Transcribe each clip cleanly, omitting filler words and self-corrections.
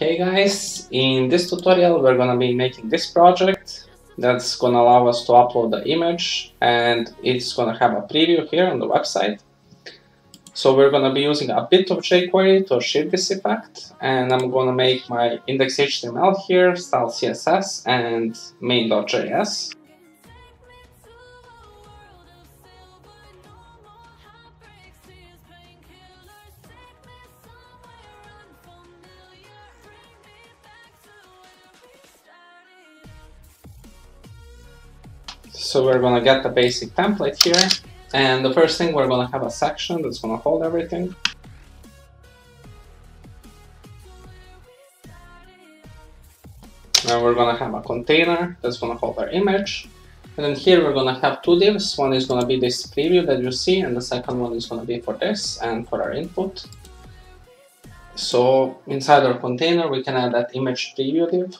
Hey guys, in this tutorial we're gonna be making this project that's gonna allow us to upload the image, and it's gonna have a preview here on the website. So we're gonna be using a bit of Jquery to achieve this effect, and I'm gonna make my index.html here, style CSS, and main.js. So we're gonna get the basic template here, and the first thing, we're gonna have a section that's gonna hold everything. And we're gonna have a container that's gonna hold our image. And then here we're gonna have two divs. One is gonna be this preview that you see, and the second one is gonna be for this and for our input. So inside our container, we can add that image preview div.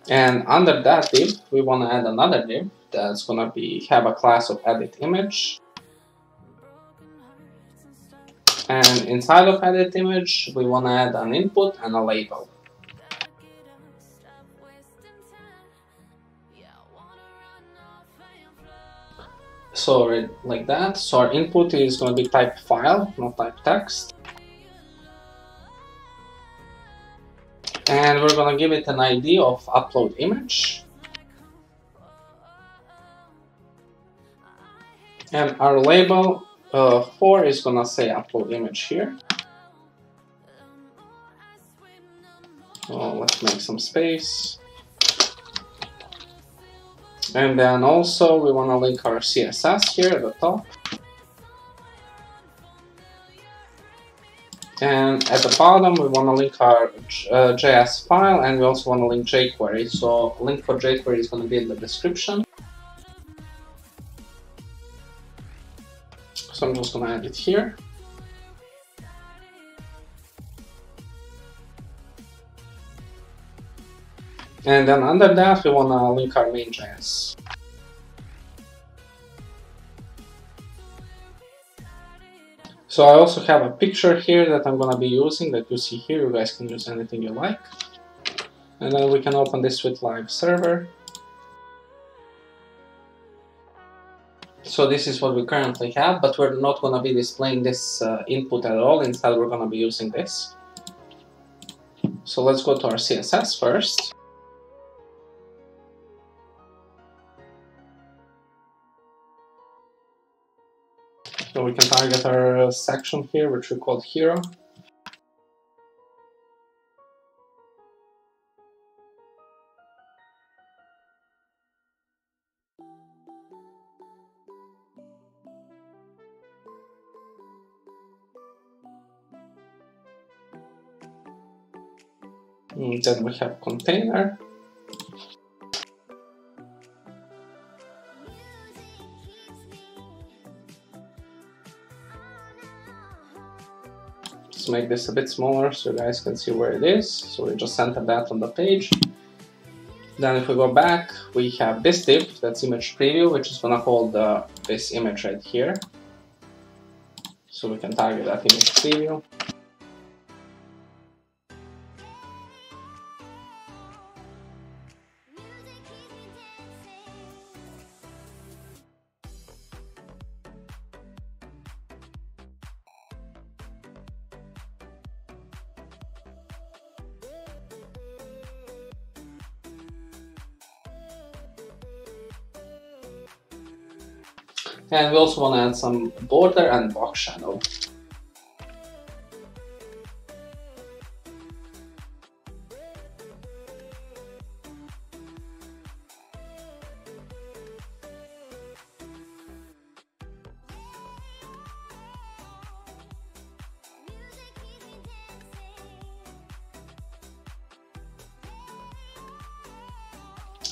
And under that div, we want to add another div that's going to have a class of edit image. And inside of edit image, we want to add an input and a label. So like that. So our input is going to be type file, not type text. And we're going to give it an ID of upload image. And our label for is going to say upload image here. So let's make some space. And then also we want to link our CSS here at the top. And at the bottom, we want to link our JS file, and we also want to link Jquery. So link for Jquery is going to be in the description. So I'm just going to add it here. And then under that, we want to link our main.js. So I also have a picture here that I'm going to be using that you see here. You guys can use anything you like. And then we can open this with live server. So this is what we currently have, but we're not going to be displaying this input at all. Instead, we're going to be using this. So let's go to our CSS first. So we can target our section here, which we call hero. And then we have container. Let's make this a bit smaller so you guys can see where it is. So we just centered that on the page. Then if we go back, we have this div, that's image preview, which is going to hold this image right here. So we can target that image preview. And we also want to add some border and box shadow.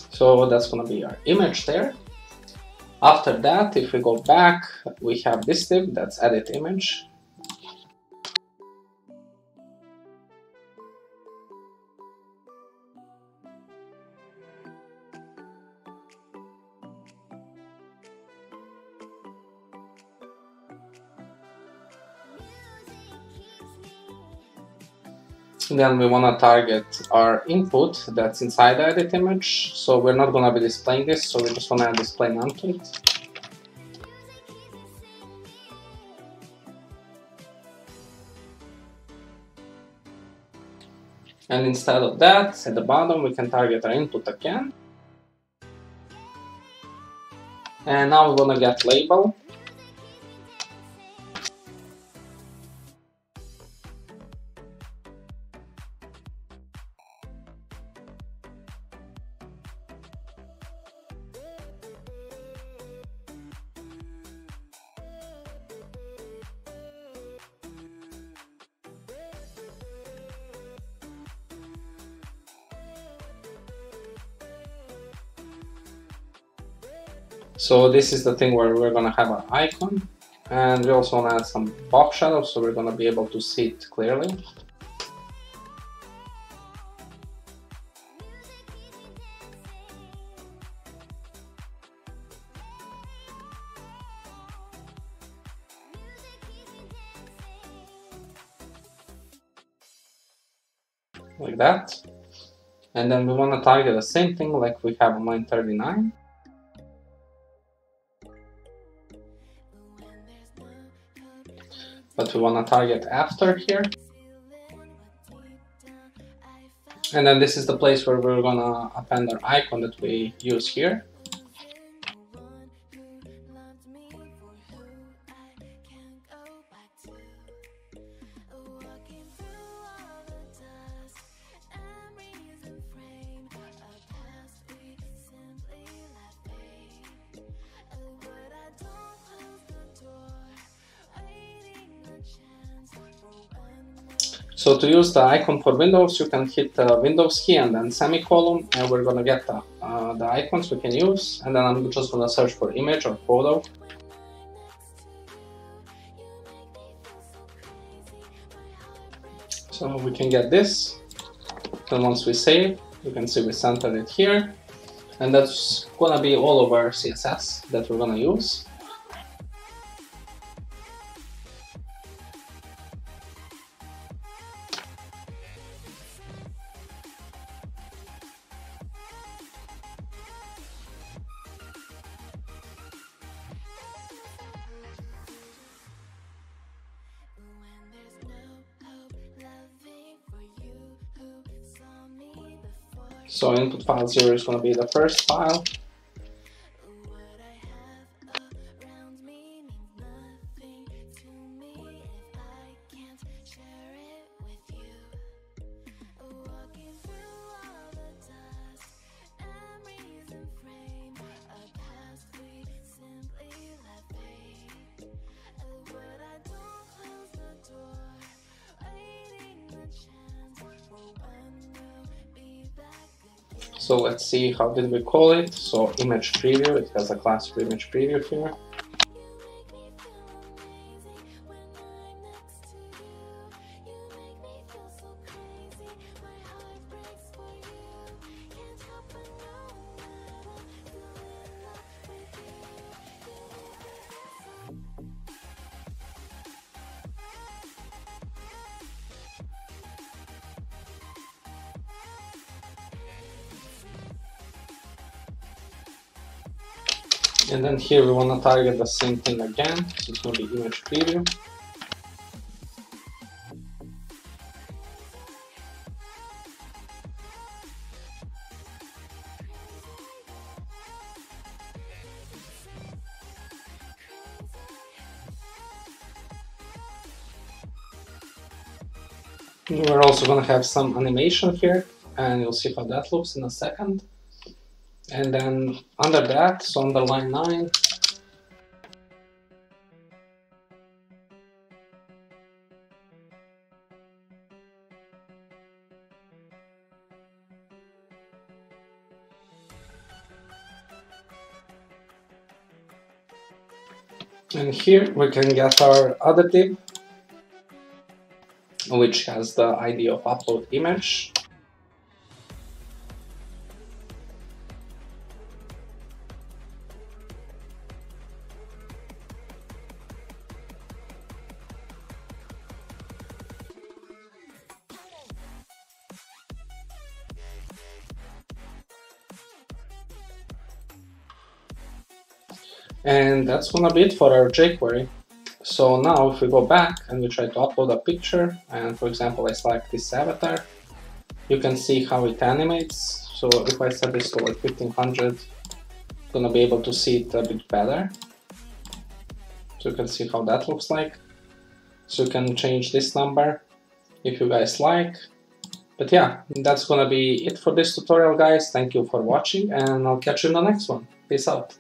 So that's going to be our image there. After that, if we go back, we have this div, that's edit image. Then we want to target our input that's inside the edit image. So we're not going to be displaying this, so we just want to display none to it. And instead of that, at the bottom, we can target our input again. And now we want to get label. So this is the thing where we're going to have an icon, and we also want to add some box shadows, so we're going to be able to see it clearly. Like that. And then we want to target the same thing like we have on line 39. But we want to target after here. And then this is the place where we're going to append our icon that we use here. So to use the icon for Windows, you can hit the Windows key and then semicolon, and we're going to get the icons we can use. And then I'm just going to search for image or photo. So we can get this. Then once we save, you can see we centered it here. And that's going to be all of our CSS that we're going to use. So input file 0 is going to be the first file. So let's see, how did we call it? So image preview, it has a class for image preview here. And then here we want to target the same thing again, so it's going to be image preview. We're also going to have some animation here, and you'll see how that looks in a second. And then under that, so under line 9, and here we can get our other div, which has the ID of upload image. And that's gonna be it for our jQuery. So now if we go back and we try to upload a picture, and for example I select this avatar, you can see how it animates. So if I set this to like 1500, I'm gonna be able to see it a bit better. So you can see how that looks like. So you can change this number if you guys like. But yeah, that's gonna be it for this tutorial, guys. Thank you for watching, and I'll catch you in the next one. Peace out.